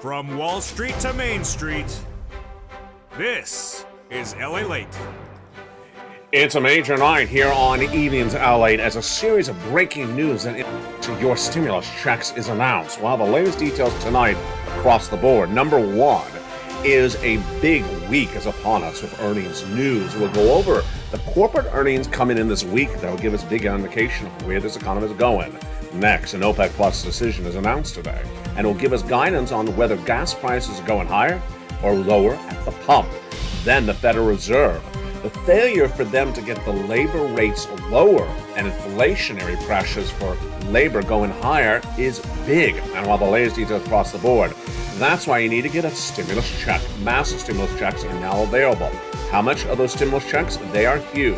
From Wall Street to Main Street, this is LALATE. It's a major night here on Evenings LALATE as a series of breaking news and your stimulus checks is announced. Well, the latest details tonight across the board. Number one is a big week is upon us with earnings news. We'll go over the corporate earnings coming in this week that will give us a big indication of where this economy is going. Next, an OPEC Plus decision is announced today, and will give us guidance on whether gas prices are going higher or lower at the pump. Then the Federal Reserve. The failure for them to get the labor rates lower and inflationary pressures for labor going higher is big. And while the latest details across the board, that's why you need to get a stimulus check. Massive stimulus checks are now available. How much are those stimulus checks? They are huge.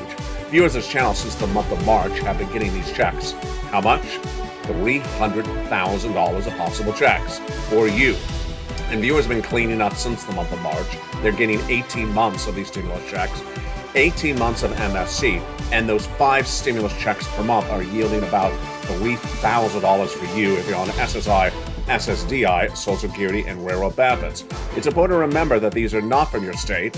Viewers of this channel since the month of March have been getting these checks. How much? $300,000 of possible checks for you. And viewers have been cleaning up since the month of March. They're getting 18 months of these stimulus checks, 18 months of MSC, and those 5 stimulus checks per month are yielding about $3,000 for you if you're on SSI, SSDI, Social Security, and railroad benefits. It's important to remember that these are not from your state.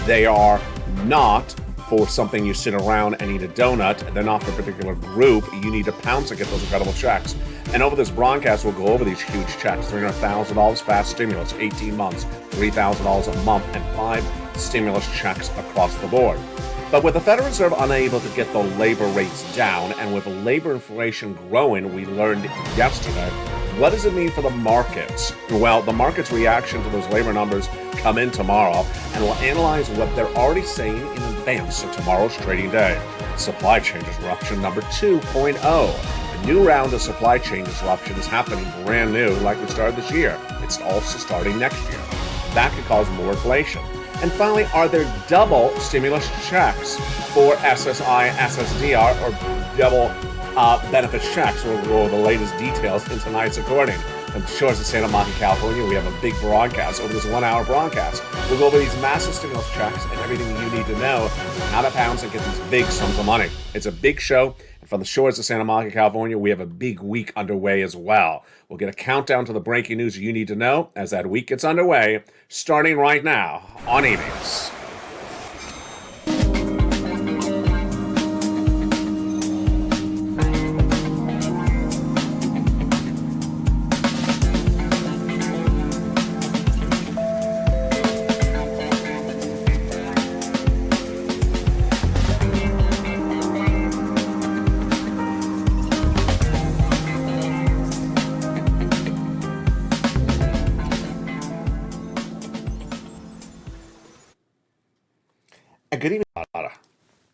They are not for something you sit around and eat a donut. They're not for a particular group. You need to pounce to get those incredible checks. And over this broadcast, we'll go over these huge checks. $300,000 fast stimulus, 18 months, $3,000 a month, and 5 stimulus checks across the board. But with the Federal Reserve unable to get the labor rates down, and with labor inflation growing, we learned yesterday, what does it mean for the markets? Well, the market's reaction to those labor numbers come in tomorrow, and we'll analyze what they're already saying in advance of tomorrow's trading day. Supply chain disruption number 2.0. A new round of supply chain disruption is happening brand new like we started this year. It's also starting next year. That could cause more inflation. And finally, are there double stimulus checks for SSI, SSDR, or double benefits checks? We'll go over the latest details in tonight's recording. From the shores of Santa Monica, California, we have a big broadcast over this 1-hour broadcast. We'll go over these massive stimulus checks and everything you need to know how to pounce and get these big sums of money. It's a big show. And from the shores of Santa Monica, California, we have a big week underway as well. We'll get a countdown to the breaking news you need to know as that week gets underway, starting right now on Evenings. Good evening.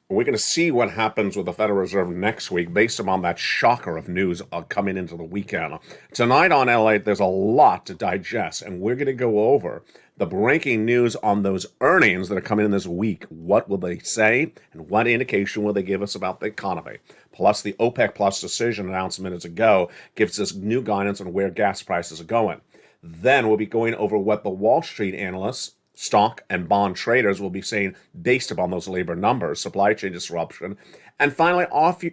We're going to see what happens with the Federal Reserve next week based upon that shocker of news coming into the weekend. Tonight on LA, there's a lot to digest, and we're going to go over the breaking news on those earnings that are coming in this week. What will they say, and what indication will they give us about the economy? Plus, the OPEC Plus decision announced minutes ago gives us new guidance on where gas prices are going. Then we'll be going over what the Wall Street analysts, stock and bond traders will be saying based upon those labor numbers, supply chain disruption. And finally,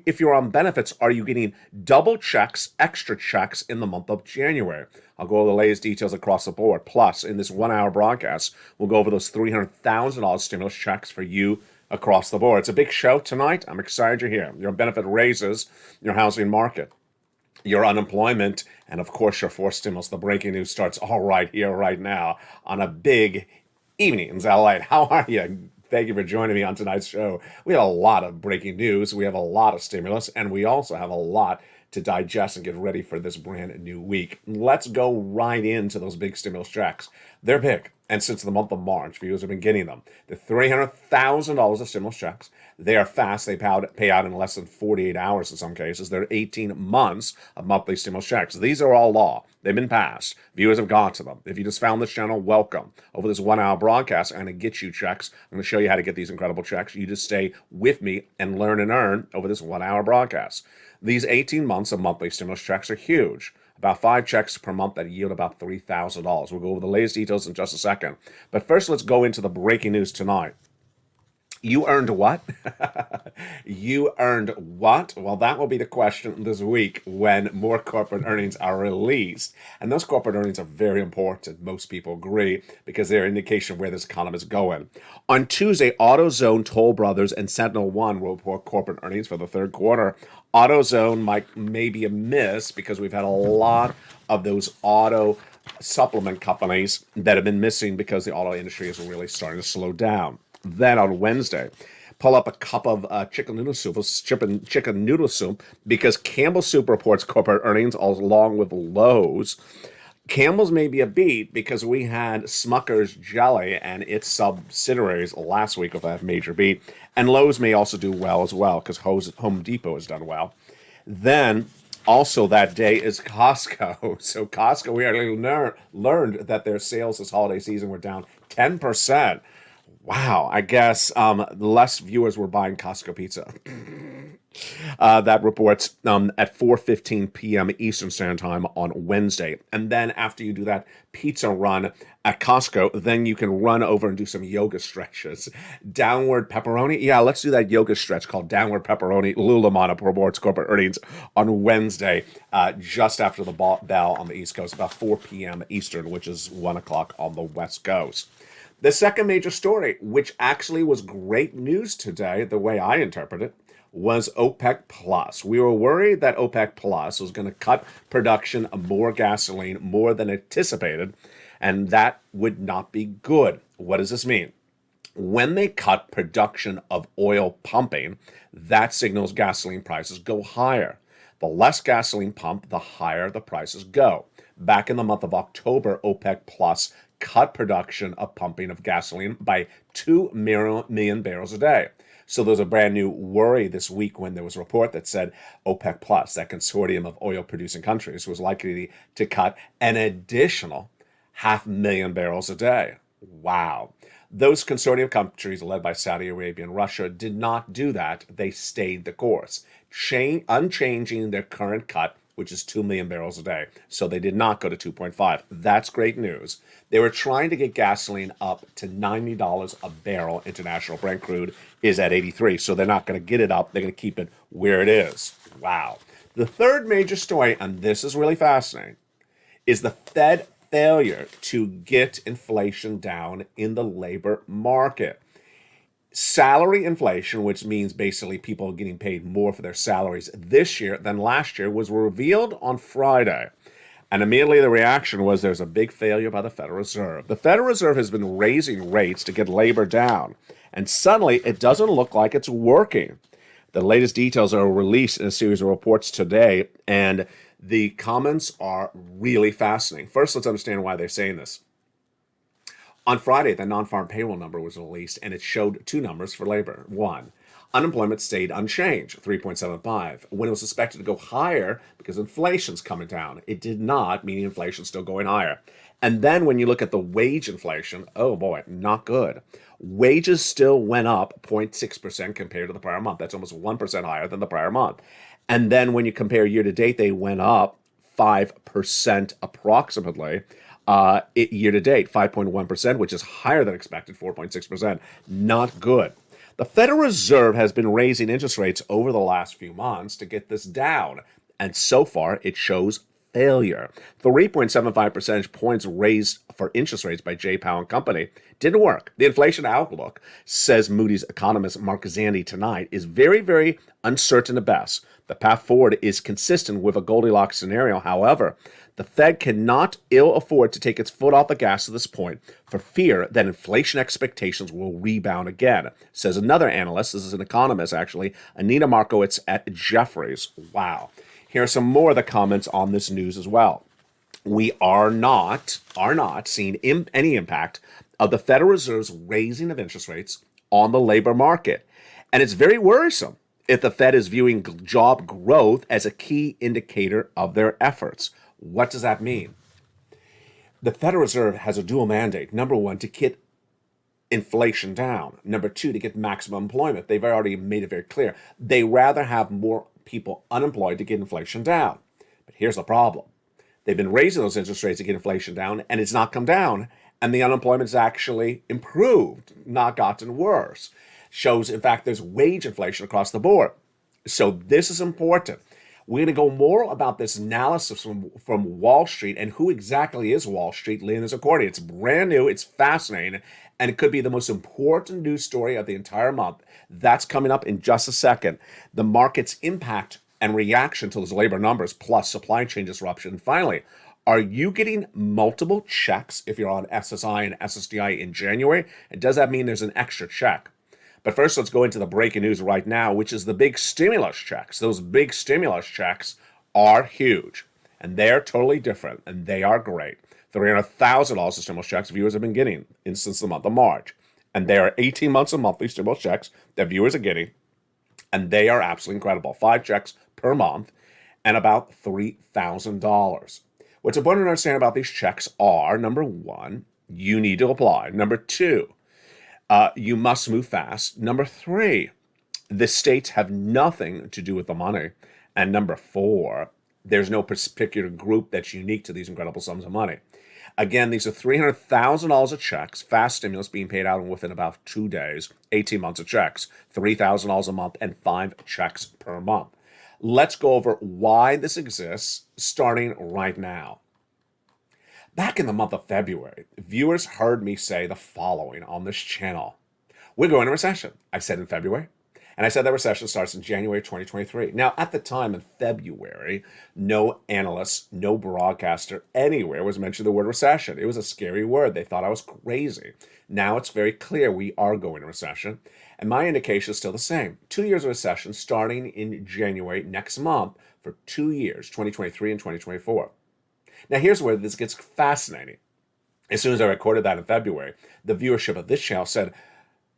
if you're on benefits, are you getting double checks, extra checks in the month of January? I'll go over the latest details across the board. Plus, in this 1-hour broadcast, we'll go over those $300,000 stimulus checks for you across the board. It's a big show tonight. I'm excited you're here. Your benefit raises your housing market, your unemployment, and of course your forced stimulus. The breaking news starts all right here, right now, on a big Evenings LA. How are you? Thank you for joining me on tonight's show. We have a lot of breaking news. We have a lot of stimulus, and we also have a lot to digest and get ready for this brand new week. Let's go right into those big stimulus checks. They're big, and since the month of March, viewers have been getting them. The $300,000 of stimulus checks. They are fast. They pay out in less than 48 hours in some cases. They're 18 months of monthly stimulus checks. These are all law. They've been passed. Viewers have gone to them. If you just found this channel, welcome. Over this 1-hour broadcast, I'm going to get you checks. I'm going to show you how to get these incredible checks. You just stay with me and learn and earn over this 1-hour broadcast. These 18 months of monthly stimulus checks are huge. About 5 checks per month that yield about $3,000. We'll go over the latest details in just a second. But first, let's go into the breaking news tonight. You earned what? You earned what? Well, that will be the question this week when more corporate earnings are released. And those corporate earnings are very important, most people agree, because they're an indication of where this economy is going. On Tuesday, AutoZone, Toll Brothers, and Sentinel One will report corporate earnings for the third quarter. AutoZone might maybe a miss because we've had a lot of those auto supplement companies that have been missing because the auto industry is really starting to slow down. Then on Wednesday, pull up a cup of chicken noodle soup, chicken noodle soup, because Campbell Soup reports corporate earnings along with Lowe's. Campbell's may be a beat because we had Smucker's Jelly and its subsidiaries last week with a major beat. And Lowe's may also do well as well because Home Depot has done well. Then also that day is Costco. So Costco, we already learned that their sales this holiday season were down 10%. Wow, I guess less viewers were buying Costco pizza. That reports at 4:15 p.m. Eastern Standard Time on Wednesday. And then after you do that pizza run at Costco, then you can run over and do some yoga stretches. Downward pepperoni. Yeah, let's do that yoga stretch called downward pepperoni. Lululemon reports corporate earnings on Wednesday, just after the bell on the East Coast, about 4 p.m. Eastern, which is 1 o'clock on the West Coast. The second major story, which actually was great news today, the way I interpret it, was OPEC Plus. We were worried that OPEC Plus was going to cut production of more gasoline more than anticipated, and that would not be good. What does this mean? When they cut production of oil pumping, that signals gasoline prices go higher. The less gasoline pumped, the higher the prices go. Back in the month of October, OPEC Plus cut production of pumping of gasoline by 2 million barrels a day. So there's a brand new worry this week when there was a report that said OPEC Plus, that consortium of oil producing countries, was likely to cut an additional 500,000 barrels a day. Wow. Those consortium countries led by Saudi Arabia and Russia did not do that. They stayed the course, unchanging their current cut, which is 2 million barrels a day. So they did not go to 2.5. That's great news. They were trying to get gasoline up to $90 a barrel. International Brent crude is at 83. So they're not going to get it up. They're going to keep it where it is. Wow. The third major story, and this is really fascinating, is the Fed failure to get inflation down in the labor market. Salary inflation, which means basically people getting paid more for their salaries this year than last year, was revealed on Friday. And immediately the reaction was there's a big failure by the Federal Reserve. The Federal Reserve has been raising rates to get labor down, and suddenly it doesn't look like it's working. The latest details are released in a series of reports today, and the comments are really fascinating. First, let's understand why they're saying this. On Friday, the non-farm payroll number was released, and it showed two numbers for labor. One, unemployment stayed unchanged, 3.75, when it was expected to go higher because inflation's coming down. It did not, meaning inflation's still going higher. And then when you look at the wage inflation, oh boy, not good. Wages still went up 0.6% compared to the prior month. That's almost 1% higher than the prior month. And then when you compare year to date, they went up 5% approximately. Year to date, 5.1%, which is higher than expected, 4.6%. Not good. The Federal Reserve has been raising interest rates over the last few months to get this down, and so far it shows failure. 3.75 percentage points raised for interest rates by J. Powell and Company didn't work. The inflation outlook, says Moody's economist Mark Zandi tonight, is very, very uncertain at best. The path forward is consistent with a Goldilocks scenario. However, the Fed cannot ill afford to take its foot off the gas at this point for fear that inflation expectations will rebound again, says another analyst. This is an economist, actually, Anita Markowitz at Jefferies. Wow. Here are some more of the comments on this news as well. We are not seeing any impact of the Federal Reserve's raising of interest rates on the labor market. And it's very worrisome if the Fed is viewing job growth as a key indicator of their efforts. What does that mean? The Federal Reserve has a dual mandate. Number one, to get inflation down. Number two, to get maximum employment. They've already made it very clear. They rather have more people unemployed to get inflation down. But here's the problem. They've been raising those interest rates to get inflation down, and it's not come down. And the unemployment's actually improved, not gotten worse. shows, in fact, there's wage inflation across the board. So this is important. We're going to go more about this analysis from Wall Street and who exactly is Wall Street, Leonard Accordion. It's brand new, it's fascinating, and it could be the most important news story of the entire month. That's coming up in just a second. The market's impact and reaction to those labor numbers, plus supply chain disruption. And finally, are you getting multiple checks if you're on SSI and SSDI in January? And does that mean there's an extra check? But first, let's go into the breaking news right now, which is the big stimulus checks. Those big stimulus checks are huge, and they're totally different, and they are great. $300,000 of stimulus checks viewers have been getting since the month of March. And they are 18 months of monthly stimulus checks that viewers are getting, and they are absolutely incredible. 5 checks per month and about $3,000. What's important to understand about these checks are, number one, you need to apply. Number two, you must move fast. Number three, the states have nothing to do with the money. And number four, there's no particular group that's unique to these incredible sums of money. Again, these are $300,000 of checks, fast stimulus being paid out within about 2 days, 18 months of checks, $3,000 a month, and 5 checks per month. Let's go over why this exists, starting right now. Back in the month of February, viewers heard me say the following on this channel. We're going to recession, I said in February. And I said that recession starts in January 2023. Now, at the time in February, no analyst, no broadcaster anywhere was mentioning the word recession. It was a scary word. They thought I was crazy. Now it's very clear we are going to recession. And my indication is still the same. 2 years of recession starting in January next month for 2 years, 2023 and 2024. Now, here's where this gets fascinating. As soon as I recorded that in February, the viewership of this channel said,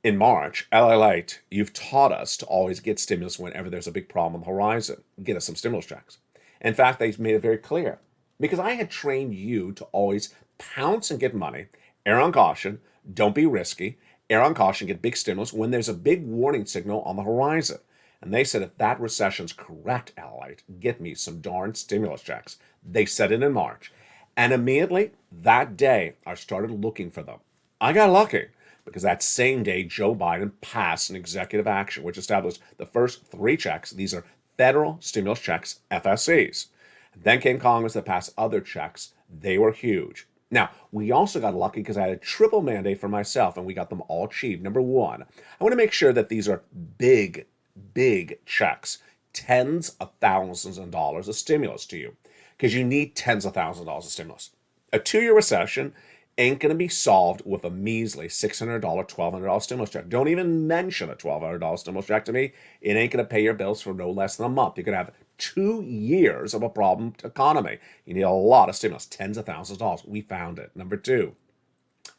in March, LALATE, you've taught us to always get stimulus whenever there's a big problem on the horizon. Get us some stimulus checks. In fact, they made it very clear. Because I had trained you to always pounce and get money, err on caution, don't be risky, err on caution, get big stimulus when there's a big warning signal on the horizon. And they said, if that recession's correct, LALATE, get me some darn stimulus checks. They said it in March. And immediately, that day, I started looking for them. I got lucky. Because that same day, Joe Biden passed an executive action which established the first 3 checks. These are federal stimulus checks, FSCs. Then came Congress that passed other checks. They were huge. Now, we also got lucky because I had a triple mandate for myself, and we got them all achieved. Number one, I want to make sure that these are big checks, tens of thousands of dollars of stimulus to you, because you need tens of thousands of dollars of stimulus. A 2-year recession ain't going to be solved with a measly $600, $1,200 stimulus check. Don't even mention a $1,200 stimulus check to me. It ain't going to pay your bills for no less than a month. You're going to have 2 years of a problem economy. You need a lot of stimulus, tens of thousands of dollars. We found it. Number two,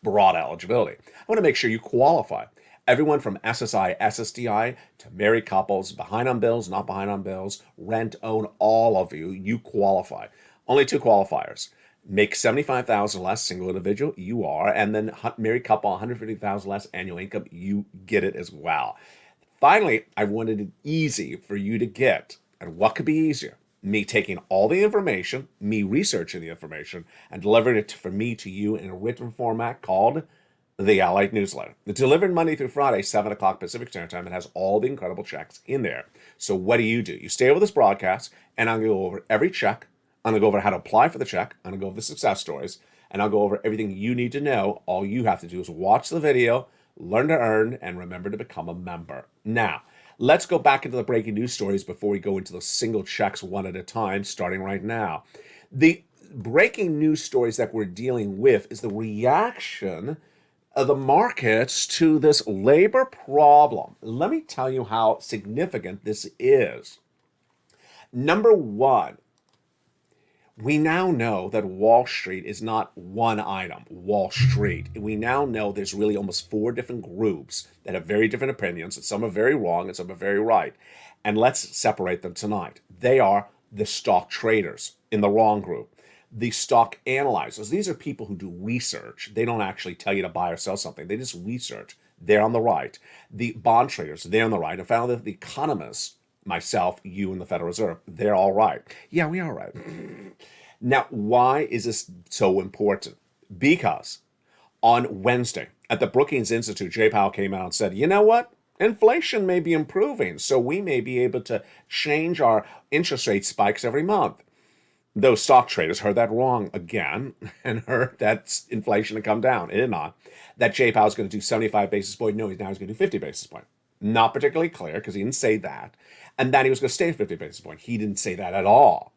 broad eligibility. I want to make sure you qualify. Everyone from SSI, SSDI to married couples, behind on bills, not behind on bills, rent, own, all of you qualify. Only 2 qualifiers. Make $75,000 less, single individual, you are, and then married couple, $150,000 less annual income, you get it as well. Finally, I wanted it easy for you to get. And what could be easier? Me taking all the information, me researching the information, and delivering it from me to you in a written format called the LALATE newsletter. It's delivered Monday through Friday, 7 o'clock Pacific Standard Time. It has all the incredible checks in there. So what do? You stay with this broadcast, and I'm going to go over every check. I'm going to go over how to apply for the check. I'm going to go over the success stories, and I'll go over everything you need to know. All you have to do is watch the video, learn to earn, and remember to become a member. Now, let's go back into the breaking news stories before we go into the single checks one at a time, starting right now. The breaking news stories that we're dealing with is the reaction of the markets to this labor problem. Let me tell you how significant this is. Number one, we now know that Wall Street is not one item, Wall Street. We now know there's really almost 4 different groups that have very different opinions, and some are very wrong and some are very right. And let's separate them tonight. They are the stock traders in the wrong group. The stock analyzers, these are people who do research. They don't actually tell you to buy or sell something. They just research. They're on the right. The bond traders, they're on the right. I found that the economists, myself, you, and the Federal Reserve, they're all right. Yeah, we are right. Now, why is this so important? Because on Wednesday at the Brookings Institute, Jay Powell came out and said, you know what? Inflation may be improving, so we may be able to change our interest rate spikes every month. Those stock traders heard that wrong again and heard that inflation had come down. It did not. That Jay Powell's going to do 75 basis point. No, he's going to do 50 basis point. Not particularly clear because he didn't say that. And that he was going to stay at 50 basis point. He didn't say that at all.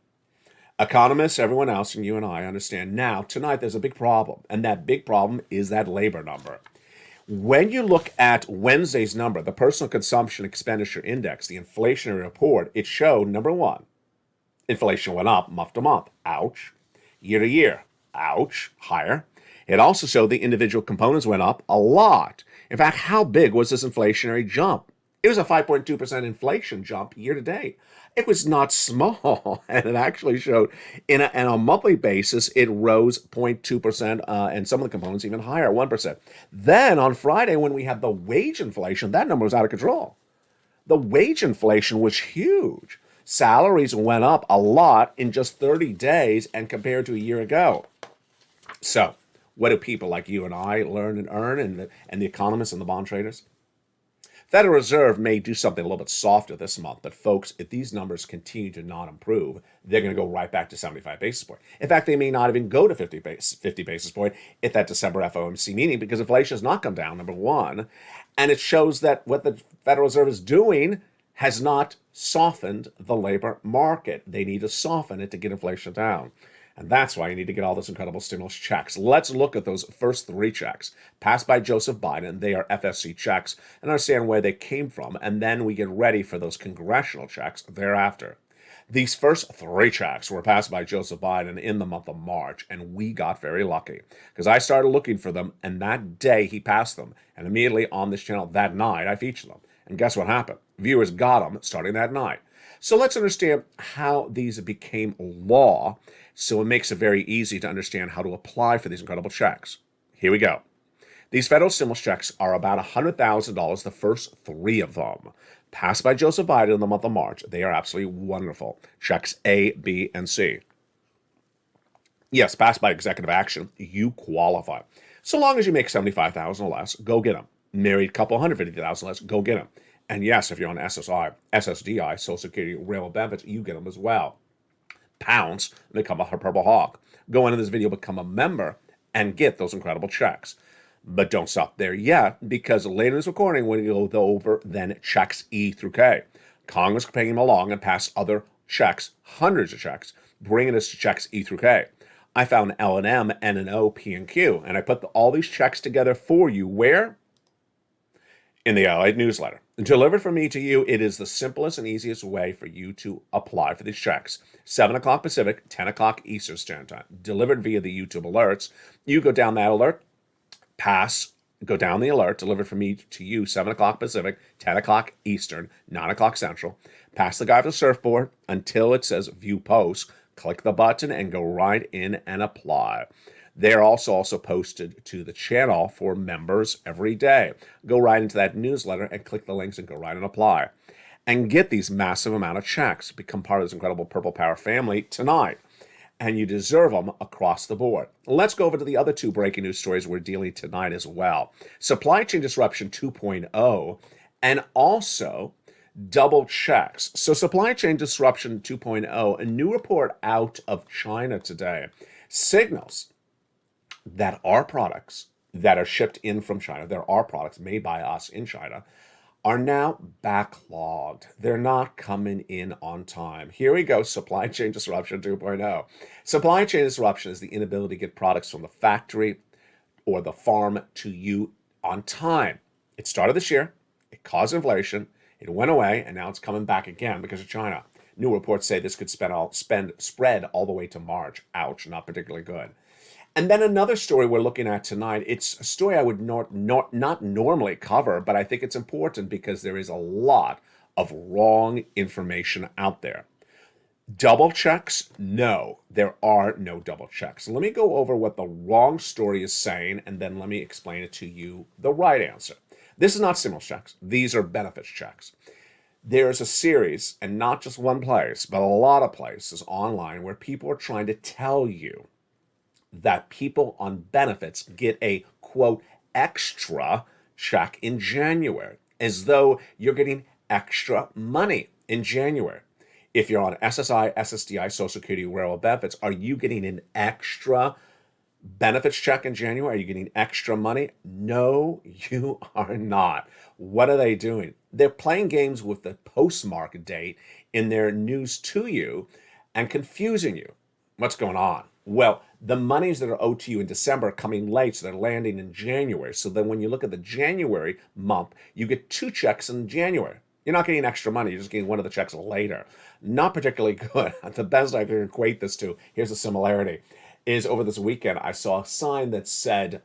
Economists, everyone else, and you and I understand now, tonight there's a big problem. And that big problem is that labor number. When you look at Wednesday's number, the Personal Consumption Expenditure Index, the inflationary report, it showed, number one, inflation went up month to month. Ouch. Year to year. Ouch. Higher. It also showed the individual components went up a lot. In fact, how big was this inflationary jump? It was a 5.2% inflation jump year to date. It was not small, and it actually showed on a monthly basis, it rose 0.2%, and some of the components even higher, 1%. Then on Friday, when we had the wage inflation, that number was out of control. The wage inflation was huge. Salaries went up a lot in just 30 days and compared to a year ago. So, what do people like you and I learn and earn, and the economists and the bond traders? Federal Reserve may do something a little bit softer this month, but folks, if these numbers continue to not improve, they're going to go right back to 75 basis point. In fact, they may not even go to 50 basis point at that December FOMC meeting because inflation has not come down, number one, and it shows that what the Federal Reserve is doing has not softened the labor market. They need to soften it to get inflation down. And that's why you need to get all those incredible stimulus checks. Let's look at those first three checks passed by Joseph Biden. They are FSC checks and understand where they came from. And then we get ready for those congressional checks thereafter. These first three checks were passed by Joseph Biden in the month of March, and we got very lucky because I started looking for them, and that day he passed them. And immediately on this channel that night, I featured them. And guess what happened? Viewers got them starting that night. So let's understand how these became law, so it makes it very easy to understand how to apply for these incredible checks. Here we go. These federal stimulus checks are about $100,000, the first three of them. Passed by Joseph Biden in the month of March. They are absolutely wonderful. Checks A, B, and C. Yes, passed by executive action, you qualify. So long as you make $75,000 or less, go get them. Married couple, $150,000 less, go get them. And yes, if you're on SSDI, Social Security Railroad Benefits, you get them as well. Pounds, become a Purple Hawk. Go into this video, become a member, and get those incredible checks. But don't stop there yet, because later in this recording, when you go over then checks E through K. Congress paying them along and pass other checks, hundreds of checks, bringing us to checks E through K. I found L and M, N and O, P and Q, and I put all these checks together for you. Where? In the LALATE newsletter. Delivered from me to you, it is the simplest and easiest way for you to apply for these checks. 7 o'clock Pacific, 10 o'clock Eastern Standard Time. Delivered via the YouTube alerts. You go down that alert, go down the alert, delivered from me to you, 7 o'clock Pacific, 10 o'clock Eastern, 9 o'clock Central. Pass the guy with the surfboard until it says View Post. Click the button and go right in and apply. They're also posted to the channel for members every day. Go right into that newsletter and click the links and go right and apply. And get these massive amount of checks. Become part of this incredible Purple Power family tonight. And you deserve them across the board. Let's go over to the other two breaking news stories we're dealing tonight as well. Supply chain disruption 2.0 and also double checks. So supply chain disruption 2.0, a new report out of China today signals that our products that are shipped in from China, there are products made by us in China, are now backlogged. They're not coming in on time. Here we go, supply chain disruption 2.0. Supply chain disruption is the inability to get products from the factory or the farm to you on time. It started this year, it caused inflation, it went away, and now it's coming back again because of China. New reports say this could spread all the way to March. Ouch, not particularly good. And then another story we're looking at tonight, it's a story I would not normally cover, but I think it's important because there is a lot of wrong information out there. Double checks? No, there are no double checks. Let me go over what the wrong story is saying, and then let me explain it to you the right answer. This is not stimulus checks. These are benefits checks. There's a series, and not just one place, but a lot of places online where people are trying to tell you that people on benefits get a, quote, extra check in January. as though you're getting extra money in January. If you're on SSI, SSDI, Social Security, rural benefits, are you getting an extra benefits check in January? Are you getting extra money? No, you are not. What are they doing? They're playing games with the postmark date in their news to you and confusing you. What's going on? Well, the monies that are owed to you in December are coming late, so they're landing in January. So then when you look at the January month, you get 2 checks in January. You're not getting extra money, you're just getting one of the checks later. Not particularly good. The best I can equate this to, here's a similarity, is over this weekend, I saw a sign that said,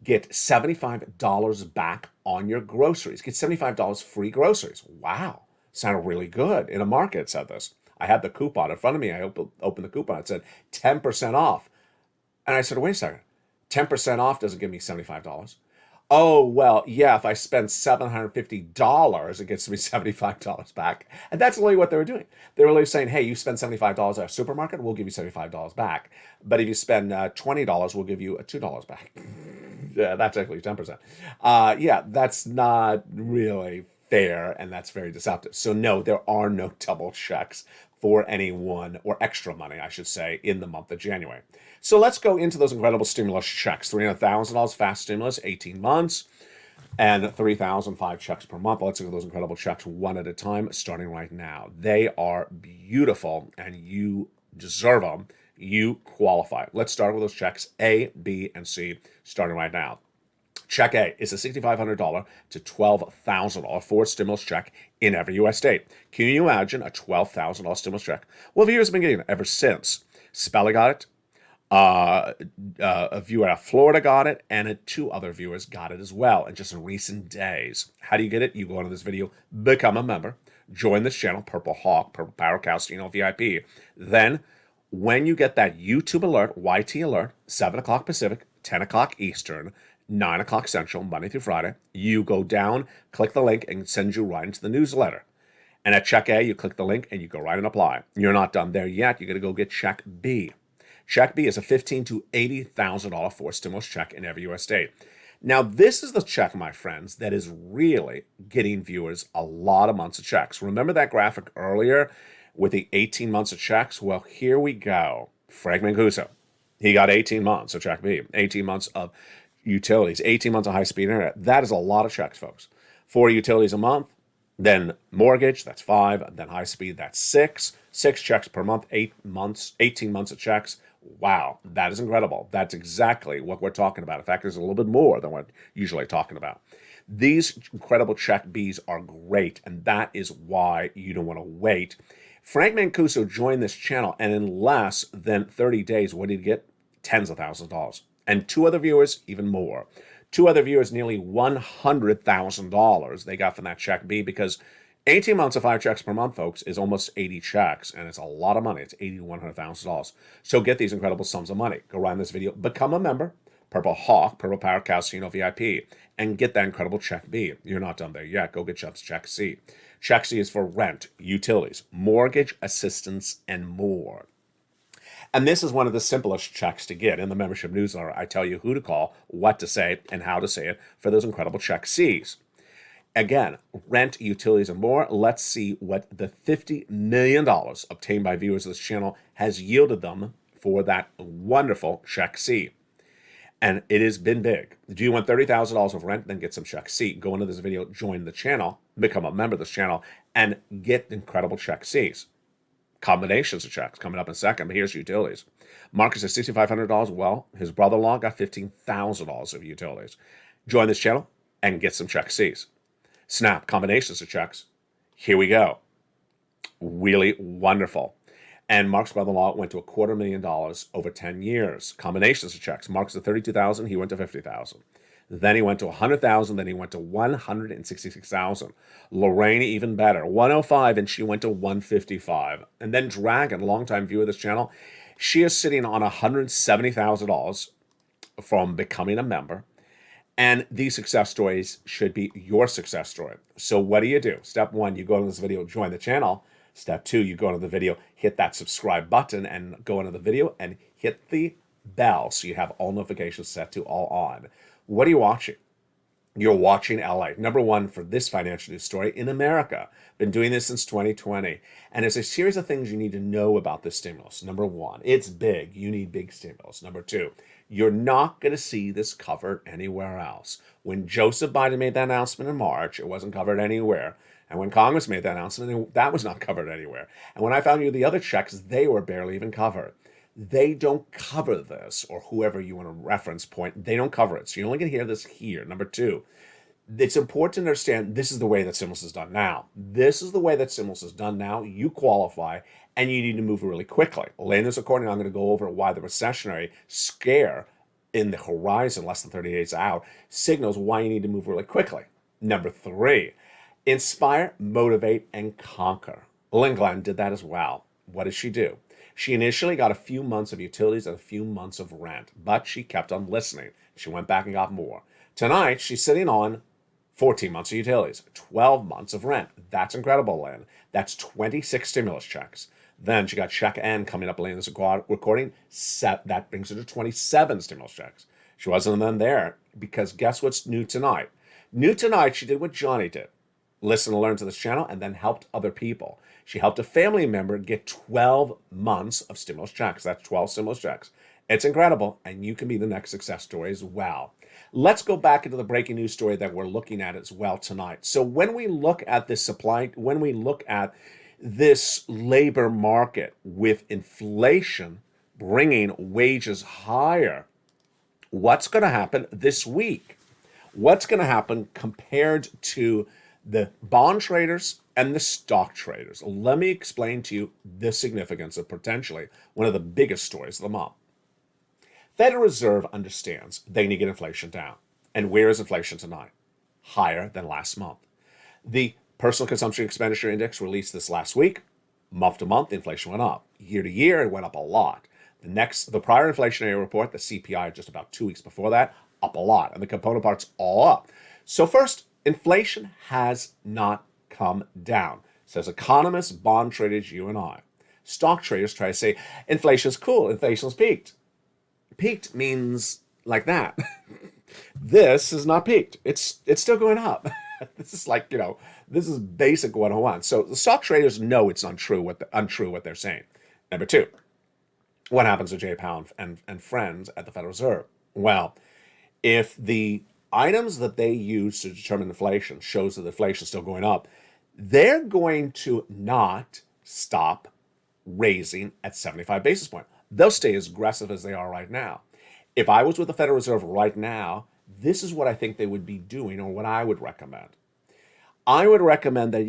get $75 back on your groceries. Get $75 free groceries. Wow. Sounded really good. In a market, said this. I had the coupon in front of me. I opened the coupon. It said 10% off. And I said, wait a second. 10% off doesn't give me $75. Oh, well, yeah, if I spend $750, it gets me $75 back. And that's really what they were doing. They were really saying, hey, you spend $75 at a supermarket, we'll give you $75 back. But if you spend $20, we'll give you $2 back. Yeah, that's actually 10%. Yeah, that's not really fair, and that's very deceptive. So no, there are no double checks for anyone, or extra money, I should say, in the month of January. So let's go into those incredible stimulus checks. $300,000 fast stimulus, 18 months, and 3,005 checks per month. Let's look at those incredible checks one at a time, starting right now. They are beautiful, and you deserve them. You qualify. Let's start with those checks A, B, and C, starting right now. Check A is a $6,500 to $12,000 Ford stimulus check in every U.S. state. Can you imagine a $12,000 stimulus check? Well, viewers have been getting it ever since. Spelling got it, a viewer out of Florida got it, and 2 other viewers got it as well in just in recent days. How do you get it? You go into this video, become a member, join this channel, Purple Hawk, Purple Power Castino VIP. Then, when you get that YouTube alert, YT alert, 7 o'clock Pacific, 10 o'clock Eastern, 9 o'clock Central, Monday through Friday, you go down, click the link, and it sends you right into the newsletter. And at Check A, you click the link, and you go right and apply. You're not done there yet. You're going to go get Check B. Check B is a $15,000 to $80,000 Ford stimulus check in every U.S. state. Now, this is the check, my friends, that is really getting viewers a lot of months of checks. Remember that graphic earlier with the 18 months of checks? Well, here we go. Frank Mancuso, he got 18 months of Check B, 18 months of utilities, 18 months of high-speed internet. That is a lot of checks, folks. 4 utilities a month, then mortgage, that's 5, then high-speed, that's 6. 6 checks per month, 18 months of checks. Wow, that is incredible. That's exactly what we're talking about. In fact, there's a little bit more than we're usually talking about. These incredible Check Bs are great, and that is why you don't want to wait. Frank Mancuso joined this channel, and in less than 30 days, what did he get? Tens of thousands of dollars. And 2 other viewers, even more. 2 other viewers, nearly $100,000 they got from that Check B, because 18 months of 5 checks per month, folks, is almost 80 checks, and it's a lot of money. It's $80,000 to $100,000. So get these incredible sums of money. Go around this video, become a member, Purple Hawk, Purple Power Casino VIP, and get that incredible Check B. You're not done there yet. Go get Check C. Check C is for rent, utilities, mortgage assistance, and more. And this is one of the simplest checks to get in the membership newsletter. I tell you who to call, what to say, and how to say it for those incredible Check Cs. Again, rent, utilities, and more. Let's see what the $50 million obtained by viewers of this channel has yielded them for that wonderful Check C. And it has been big. Do you want $30,000 of rent? Then get some Check C. Go into this video, join the channel, become a member of this channel, and get incredible Check Cs. Combinations of checks coming up in a second, but here's utilities. Marcus has $6,500. Well, his brother-in-law got $15,000 of utilities. Join this channel and get some Check Cs. Snap, combinations of checks. Here we go. Really wonderful. And Mark's brother-in-law went to $250,000 over 10 years. Combinations of checks. Mark's at $32,000. He went to $50,000. Then he went to $100,000. Then he went to $166,000. Lorraine, even better, $105,000, and she went to $155,000. And then Dragon, longtime viewer of this channel, she is sitting on $170,000 from becoming a member. And these success stories should be your success story. So what do? Step 1, you go to this video, join the channel. Step 2, you go into the video, hit that subscribe button, and go into the video and hit the bell so you have all notifications set to all on. What are you watching? You're watching LA, number one for this financial news story in America. Been doing this since 2020. And there's a series of things you need to know about this stimulus. Number one, it's big. You need big stimulus. Number two, you're not going to see this covered anywhere else. When Joseph Biden made that announcement in March, it wasn't covered anywhere. And when Congress made that announcement, that was not covered anywhere. And when I found you the other checks, they were barely even covered. They don't cover this, or whoever you want to reference point, they don't cover it. So you're only going to hear this here. Number two, it's important to understand this is the way that stimulus is done now. This is the way that stimulus is done now. You qualify, and you need to move really quickly. Laying this according, I'm going to go over why the recessionary scare in the horizon, less than 30 days out, signals why you need to move really quickly. Number three, inspire, motivate, and conquer. Lynn Glenn did that as well. What did she do? She initially got a few months of utilities and a few months of rent, but she kept on listening. She went back and got more. Tonight, she's sitting on 14 months of utilities, 12 months of rent. That's incredible, Lynn. That's 26 stimulus checks. Then she got check N coming up later in this recording. That brings her to 27 stimulus checks. She wasn't then there because guess what's new tonight? New tonight, she did what Johnny did. Listen and learn to this channel and then helped other people. She helped a family member get 12 months of stimulus checks. That's 12 stimulus checks. It's incredible, and you can be the next success story as well. Let's go back into the breaking news story that we're looking at as well tonight. So when we look at this when we look at this labor market with inflation bringing wages higher, what's going to happen this week? What's going to happen compared to the bond traders and the stock traders? Let me explain to you the significance of potentially one of the biggest stories of the month. Federal Reserve understands they need to get inflation down. And where is inflation tonight? Higher than last month. The Personal Consumption Expenditure Index released this last week. Month to month, inflation went up. Year to year, it went up a lot. The prior inflationary report, the CPI, just about 2 weeks before that, up a lot. And the component parts all up. So first, inflation has not come down, says economists, bond traders, you and I. Stock traders try to say inflation's cool, inflation's peaked. Peaked means like that. This is not peaked. It's still going up. This is like, this is basic 101. So the stock traders know it's untrue what they're saying. Number two, what happens to Jay Powell and friends at the Federal Reserve? Well, if the items that they use to determine inflation shows that inflation is still going up, they're going to not stop raising at 75 basis points. They'll stay as aggressive as they are right now. If I was with the Federal Reserve right now, this is what I think they would be doing, or what I would recommend. I would recommend that,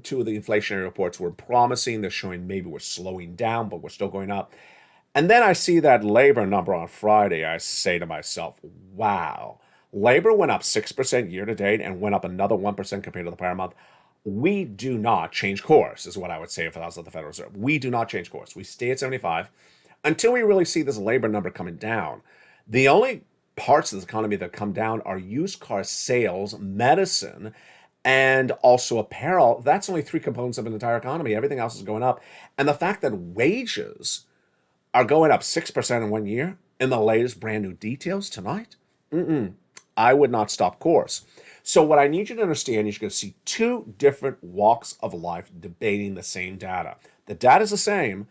two of the inflationary reports were promising. They're showing maybe we're slowing down, but we're still going up. And then I see that labor number on Friday. I say to myself, wow, labor went up 6% year to date and went up another 1% compared to the prior month. We do not change course, is what I would say if I was at the Federal Reserve. We do not change course. We stay at 75 until we really see this labor number coming down. The only parts of this economy that come down are used car sales, medicine, and also apparel. That's only three components of an entire economy. Everything else is going up. And the fact that wages are going up 6% in 1 year in the latest brand new details tonight, I would not stop course. So what I need you to understand is you're going to see two different walks of life debating the same data. The data is the same.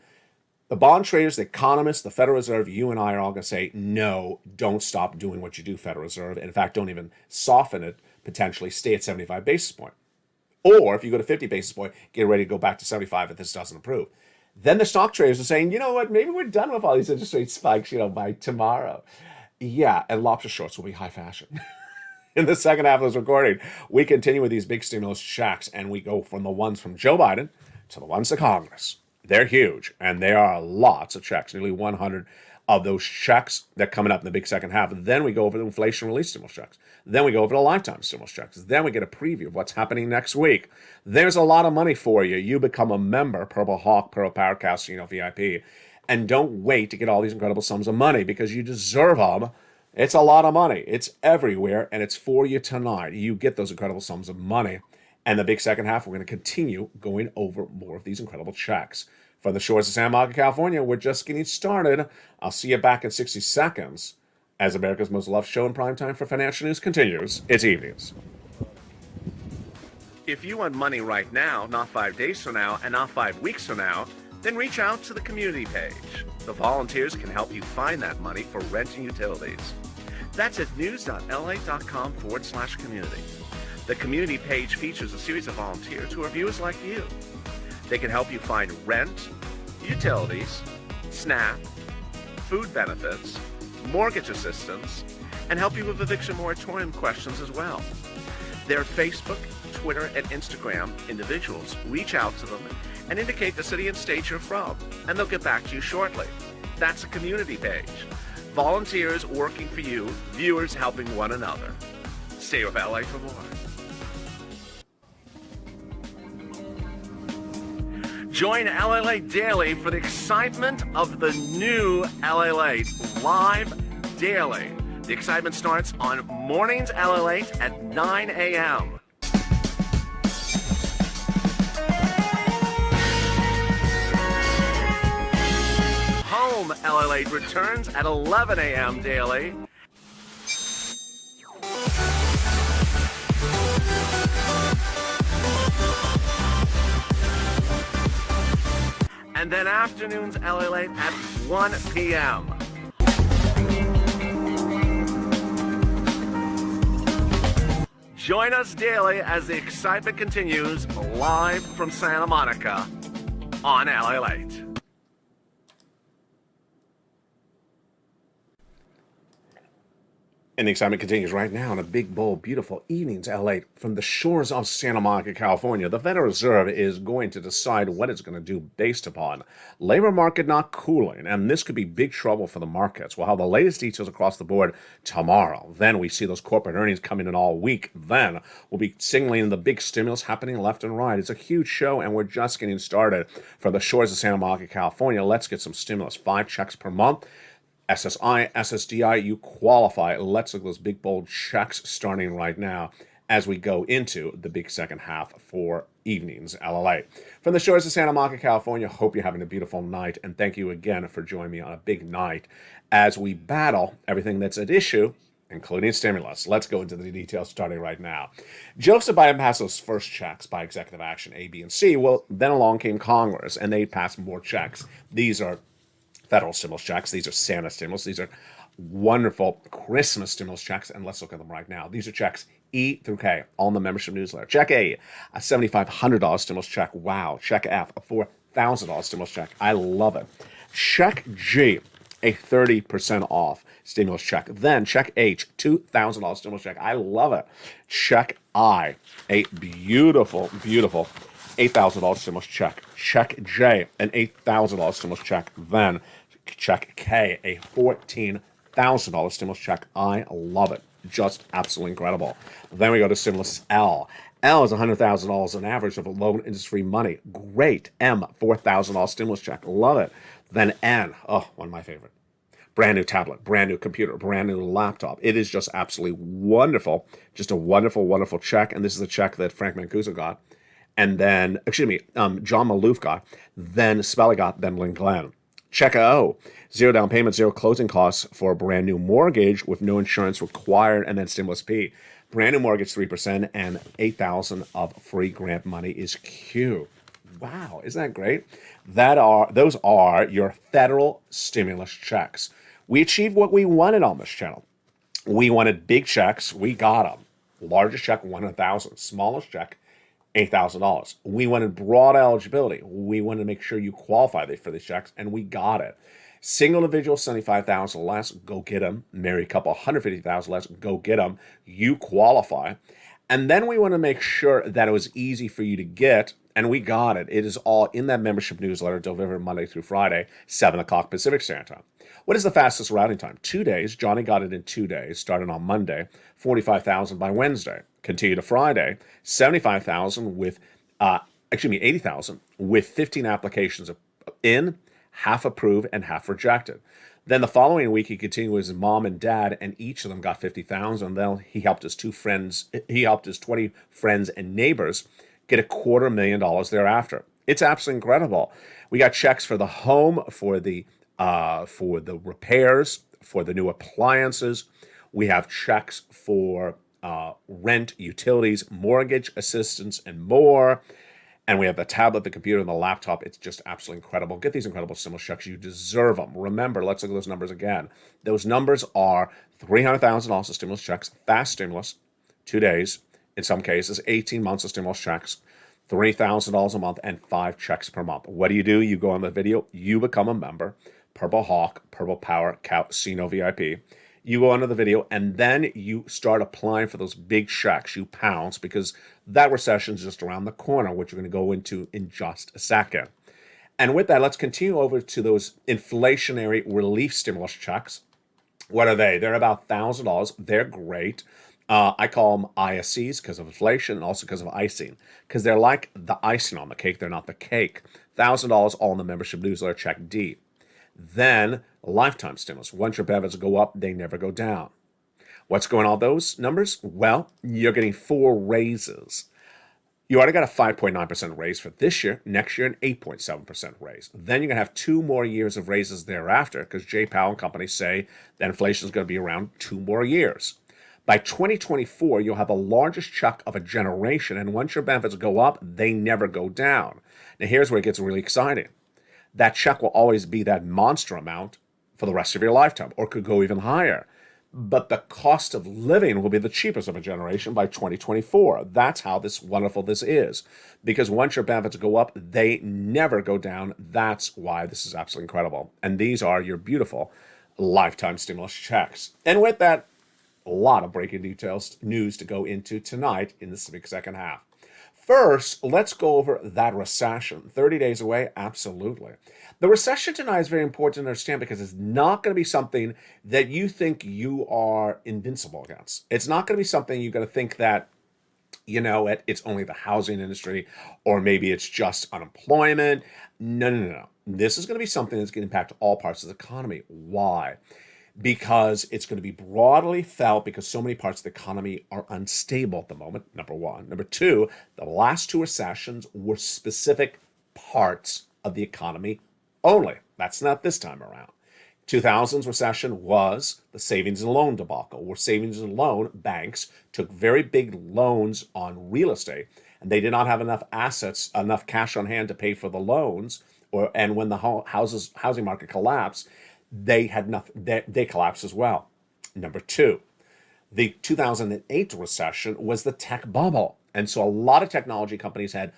The bond traders, the economists, the Federal Reserve, you and I are all going to say, no, don't stop doing what you do, Federal Reserve. In fact, don't even soften it, potentially stay at 75 basis point. Or if you go to 50 basis point, get ready to go back to 75 if this doesn't improve. Then the stock traders are saying, you know what, maybe we're done with all these interest rate spikes, by tomorrow. Yeah, and lobster shorts will be high fashion. In the second half of this recording, we continue with these big stimulus checks, and we go from the ones from Joe Biden to the ones to Congress. They're huge, and there are lots of checks, nearly 100 of those checks that are coming up in the big second half. And then we go over the inflation relief stimulus checks. Then we go over the lifetime stimulus checks. Then we get a preview of what's happening next week. There's a lot of money for you. You become a member, Purple Hawk, Pearl Powercast, VIP, and don't wait to get all these incredible sums of money because you deserve them. It's a lot of money. It's everywhere, and it's for you tonight. You get those incredible sums of money. And the big second half, we're going to continue going over more of these incredible checks. From the shores of San Marco, California, we're just getting started. I'll see you back in 60 seconds. As America's most loved show in primetime for financial news continues, it's evenings. If you want money right now, not 5 days from now, and not 5 weeks from now, then reach out to the community page. The volunteers can help you find that money for rent and utilities. That's at news.la.com/community. The community page features a series of volunteers who are viewers like you. They can help you find rent, utilities, SNAP, food benefits, mortgage assistance, and help you with eviction moratorium questions as well. Their Facebook, Twitter, and Instagram individuals reach out to them and indicate the city and state you're from, and they'll get back to you shortly. That's a community page. Volunteers working for you, viewers helping one another. Stay with LA for more. Join LALATE Daily for the excitement of the new LALATE live daily. The excitement starts on mornings LALATE at 9 a.m. Home LALATE returns at 11 a.m. daily. And then afternoons LALATE at 1 p.m. Join us daily as the excitement continues live from Santa Monica on LALATE. And the excitement continues right now on a big, bold, beautiful evenings, LA, from the shores of Santa Monica, California. The Federal Reserve is going to decide what it's going to do based upon labor market not cooling, and this could be big trouble for the markets. We'll have the latest details across the board tomorrow. Then we see those corporate earnings coming in all week. Then we'll be signaling the big stimulus happening left and right. It's a huge show, and we're just getting started. From the shores of Santa Monica, California, let's get some stimulus. 5 checks per month. SSI, SSDI, you qualify. Let's look at those big, bold checks starting right now as we go into the big second half for evenings, LALATE. From the shores of Santa Monica, California, hope you're having a beautiful night, and thank you again for joining me on a big night as we battle everything that's at issue, including stimulus. Let's go into the details starting right now. Joseph Biden passed those first checks by executive action, A, B, and C. Well, then along came Congress, and they passed more checks. These are federal stimulus checks. These are Santa stimulus. These are wonderful Christmas stimulus checks, and let's look at them right now. These are checks E through K on the membership newsletter. Check A, a $7,500 stimulus check. Wow. Check F, a $4,000 stimulus check. I love it. Check G, a 30% off stimulus check. Then check H, $2,000 stimulus check. I love it. Check I, a beautiful, beautiful $8,000 stimulus check. Check J, an $8,000 stimulus check. Then check K, a $14,000 stimulus check. I love it. Just absolutely incredible. Then we go to stimulus L. L is $100,000 on average of loan industry money. Great. M, $4,000 stimulus check. Love it. Then N, oh, one of my favorite. Brand new tablet, brand new computer, brand new laptop. It is just absolutely wonderful. Just a wonderful, wonderful check. And this is a check that Frank Mancuso got. And then, John Maloof got, then Spelly got, then Lynn Glenn. Check O, zero down payment, zero closing costs for a brand new mortgage with no insurance required, and then stimulus P. Brand new mortgage, 3%, and $8,000 of free grant money is Q. Wow, isn't that great? Those are your federal stimulus checks. We achieved what we wanted on this channel. We wanted big checks, we got them. Largest check, $100,000. Smallest check, $8,000. We wanted broad eligibility. We wanted to make sure you qualify for these checks, and we got it. Single individual, $75,000 less, go get them. Married couple, $150,000 less, go get them. You qualify. And then we want to make sure that it was easy for you to get, and we got it. It is all in that membership newsletter, delivered Monday through Friday, 7 o'clock Pacific Standard Time. What is the fastest routing time? 2 days. Johnny got it in 2 days, starting on Monday, 45,000 by Wednesday. Continue to Friday, 75,000 with, 80,000 with 15 applications in, half approved and half rejected. Then the following week, he continued with his mom and dad, and each of them got 50,000. Then he helped his 20 friends and neighbors get $250,000 thereafter. It's absolutely incredible. We got checks for the home, for the repairs, for the new appliances. We have checks for rent, utilities, mortgage assistance, and more. And we have the tablet, the computer, and the laptop. It's just absolutely incredible. Get these incredible stimulus checks. You deserve them. Remember, let's look at those numbers again. Those numbers are $300,000 of stimulus checks, fast stimulus, 2 days, in some cases, 18 months of stimulus checks, $3,000 a month, and 5 checks per month. What do? You go on the video, you become a member, Purple Hawk, Purple Power, Casino VIP. You go onto the video, and then you start applying for those big checks. You pounce, because that recession is just around the corner, which we're going to go into in just a second. And with that, let's continue over to those inflationary relief stimulus checks. What are they? They're about $1,000. They're great. I call them ISCs because of inflation and also because of icing, because they're like the icing on the cake. They're not the cake. $1,000 all in the membership newsletter, check D. Then lifetime stimulus. Once your benefits go up, they never go down. What's going on with those numbers? Well, you're getting 4 raises. You already got a 5.9% raise for this year, next year an 8.7% raise. Then you're going to have 2 more years of raises thereafter, because Jay Powell and company say that inflation is going to be around 2 more years. By 2024, you'll have the largest check of a generation, and once your benefits go up, they never go down. Now here's where it gets really exciting. That check will always be that monster amount for the rest of your lifetime, or could go even higher. But the cost of living will be the cheapest of a generation by 2024. That's how wonderful this is. Because once your benefits go up, they never go down. That's why this is absolutely incredible. And these are your beautiful lifetime stimulus checks. And with that, a lot of breaking details, news to go into tonight in this big second half. First, let's go over that recession. 30 days away? Absolutely. The recession tonight is very important to understand, because it's not going to be something that you think you are invincible against. It's not going to be something you're going to think that, it's only the housing industry, or maybe it's just unemployment. No. This is going to be something that's going to impact all parts of the economy. Why? Because it's going to be broadly felt, because so many parts of the economy are unstable at the moment, number one. Number two, the last 2 recessions were specific parts of the economy only. That's not this time around. 2000's recession was the savings and loan debacle, where savings and loan banks took very big loans on real estate, and they did not have enough assets, enough cash on hand to pay for the loans, and when the housing market collapsed, they had nothing. They collapsed as well. Number 2, the 2008 recession was the tech bubble. And so a lot of technology companies had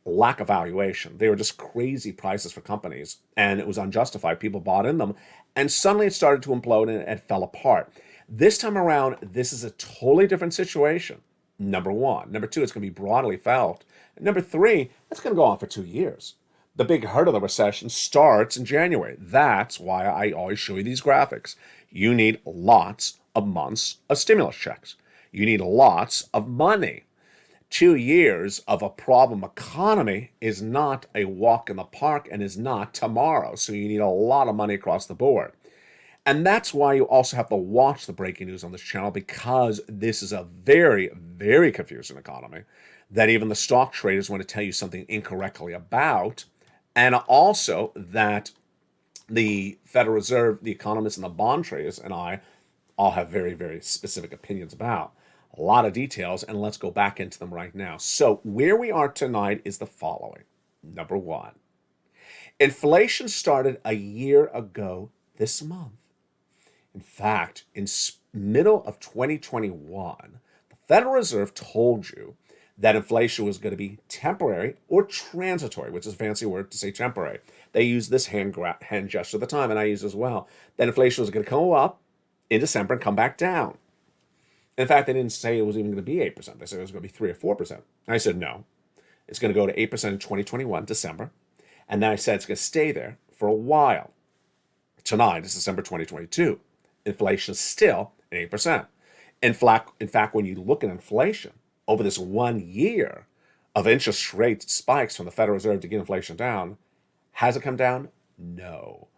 lack of valuation. They were just crazy prices for companies, and it was unjustified. People bought in them, and suddenly it started to implode and it fell apart. This time around, this is a totally different situation. Number 1. Number 2, it's going to be broadly felt. And number 3, it's going to go on for 2 years. The big hurt of the recession starts in January. That's why I always show you these graphics. You need lots of months of stimulus checks. You need lots of money. 2 years of a problem economy is not a walk in the park and is not tomorrow. So you need a lot of money across the board. And that's why you also have to watch the breaking news on this channel, because this is a very, very confusing economy that even the stock traders want to tell you something incorrectly about. And also that the Federal Reserve, the economists, and the bond traders and I all have very, very specific opinions about. A lot of details, and let's go back into them right now. So where we are tonight is the following. Number 1, inflation started a year ago this month. In fact, in middle of 2021, the Federal Reserve told you that inflation was going to be temporary or transitory, which is a fancy word to say temporary. They used this hand gesture at the time, and I used as well. That inflation was going to come up in December and come back down. In fact, they didn't say it was even going to be 8%. They said it was going to be 3 or 4%. And I said, no, it's going to go to 8% in 2021, December. And then I said it's going to stay there for a while. Tonight is December 2022. Inflation is still at 8%. In fact, when you look at inflation, over this 1 year of interest rate spikes from the Federal Reserve to get inflation down, has it come down? No.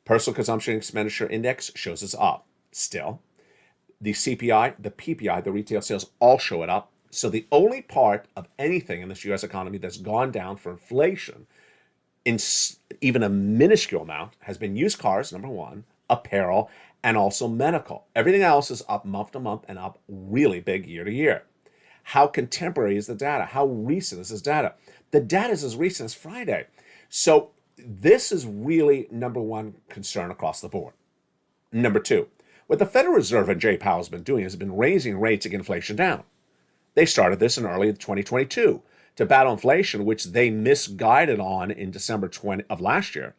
Personal Consumption Expenditure Index shows it's up still. The CPI, the PPI, the retail sales all show it up. So the only part of anything in this U.S. economy that's gone down for inflation in even a minuscule amount has been used cars, number 1, apparel, and also medical. Everything else is up month to month and up really big year to year. How contemporary is the data? How recent is this data? The data is as recent as Friday. So this is really number one concern across the board. Number two, what the Federal Reserve and Jay Powell has been doing has been raising rates to get inflation down. They started this in early 2022 to battle inflation, which they misguided on in December of last year.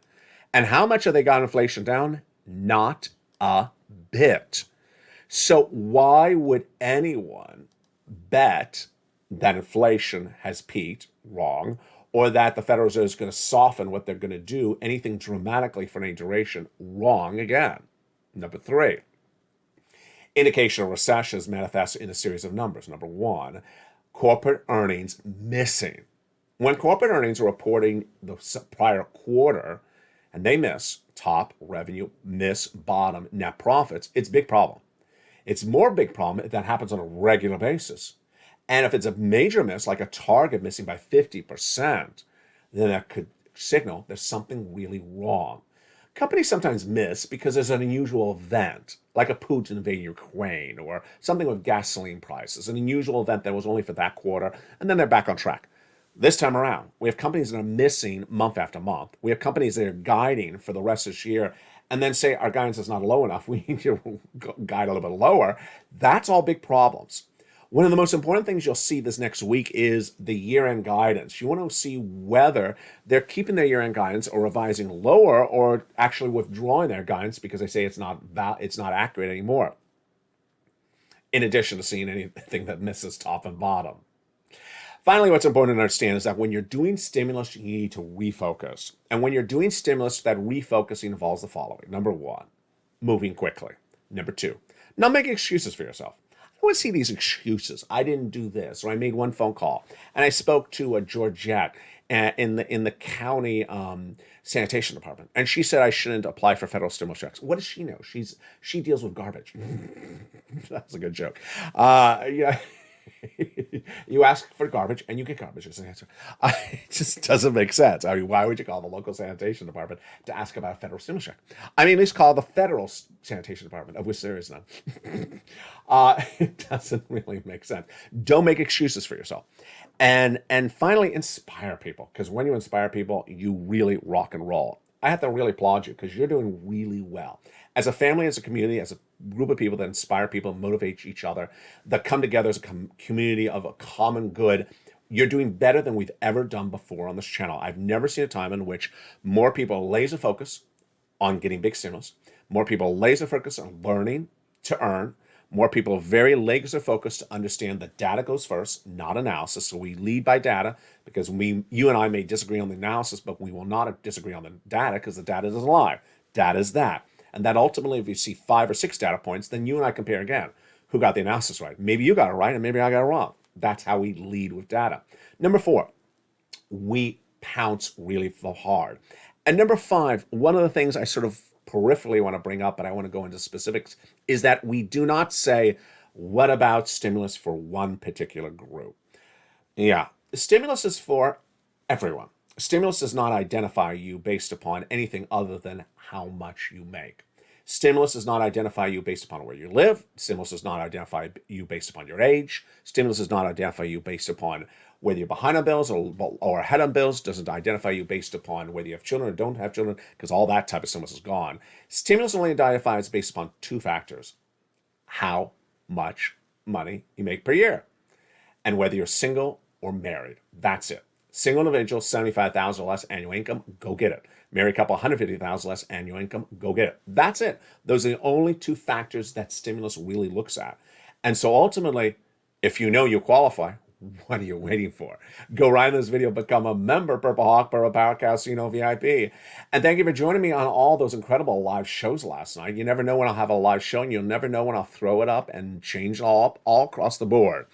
And how much have they got inflation down? Not a bit. So why would anyone bet that inflation has peaked? Wrong. Or that the Federal Reserve is going to soften what they're going to do, anything dramatically for any duration? Wrong again. Number three, indication of recession is manifested in a series of numbers. Number one, corporate earnings missing. When corporate earnings are reporting the prior quarter and they miss top revenue, miss bottom net profits, it's a big problem. It's more big problem if that happens on a regular basis. And if it's a major miss, like a Target missing by 50%, then that could signal there's something really wrong. Companies sometimes miss because there's an unusual event, like a Putin invading Ukraine or something with gasoline prices, an unusual event that was only for that quarter, and then they're back on track. This time around, we have companies that are missing month after month. We have companies that are guiding for the rest of this year and then say our guidance is not low enough. We need to guide a little bit lower. That's all big problems. One of the most important things you'll see this next week is the year-end guidance. You want to see whether they're keeping their year-end guidance or revising lower or actually withdrawing their guidance because they say it's not accurate anymore. In addition to seeing anything that misses top and bottom. Finally, what's important to understand is that when you're doing stimulus, you need to refocus. And when you're doing stimulus, that refocusing involves the following. Number one, moving quickly. Number two, not making excuses for yourself. I want to see these excuses. I didn't do this, or I made one phone call, and I spoke to a Georgette in the county sanitation department, and she said I shouldn't apply for federal stimulus checks. What does she know? She deals with garbage. That's a good joke. Yeah. You ask for garbage and you get garbage as an answer. It just doesn't make sense. I mean, why would you call the local sanitation department to ask about a federal stimulus check? I mean, at least call the federal sanitation department, of which there is none. It doesn't really make sense. Don't make excuses for yourself. And finally, inspire people. Because when you inspire people, you really rock and roll. I have to really applaud you because you're doing really well. As a family, as a community, as a group of people that inspire people, motivate each other, that come together as a community of a common good, you're doing better than we've ever done before on this channel. I've never seen a time in which more people laser focus on getting big stimulus, more people laser focus on learning to earn, more people very laser focused to understand that data goes first, not analysis. So we lead by data because you and I may disagree on the analysis, but we will not disagree on the data because the data doesn't lie. Data is that. And that ultimately, if you see 5 or 6 data points, then you and I compare again. Who got the analysis right? Maybe you got it right and maybe I got it wrong. That's how we lead with data. Number 4, we pounce really hard. And number 5, one of the things I sort of peripherally want to bring up, but I want to go into specifics, is that we do not say, what about stimulus for one particular group? Yeah, the stimulus is for everyone. Stimulus does not identify you based upon anything other than how much you make. Stimulus does not identify you based upon where you live. Stimulus does not identify you based upon your age. Stimulus does not identify you based upon whether you're behind on bills or ahead on bills. Doesn't identify you based upon whether you have children or don't have children, because all that type of stimulus is gone. Stimulus only identifies based upon 2 factors: how much money you make per year, and whether you're single or married. That's it. Single individual, $75,000 or less annual income, go get it. Married couple, $150,000 less annual income, go get it. That's it. Those are the only 2 factors that stimulus really looks at. And so ultimately, if you know you qualify, what are you waiting for? Go right in this video, become a member, Purple Hawk, Purple Power Casino VIP. And thank you for joining me on all those incredible live shows last night. You never know when I'll have a live show, and you'll never know when I'll throw it up and change it all up all across the board.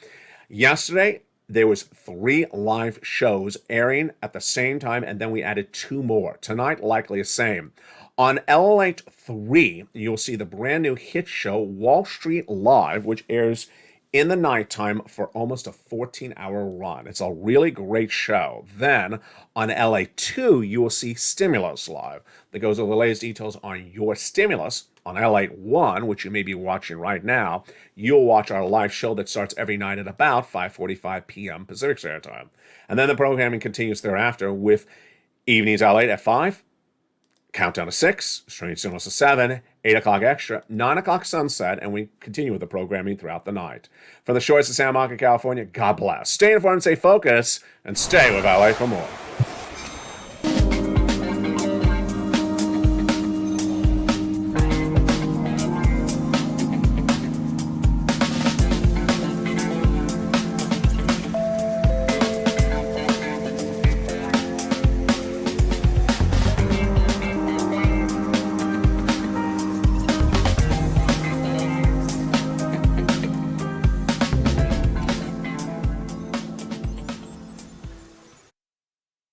Yesterday, there was 3 live shows airing at the same time, and then we added 2 more. Tonight, likely the same. On LALATE 3, you'll see the brand new hit show, Wall Street Live, which airs in the nighttime for almost a 14-hour run. It's a really great show. Then on LA2, you will see Stimulus Live that goes over the latest details on your stimulus. On LA1, which you may be watching right now, you'll watch our live show that starts every night at about 5:45 p.m. Pacific Standard Time. And then the programming continues thereafter with Evenings LA at 5, Countdown to 6, Strange Stimulus to 7, 8 o'clock extra, 9 o'clock sunset, and we continue with the programming throughout the night. From the shores of Santa Monica, California, God bless. Stay informed, stay focused, and stay with LA for more.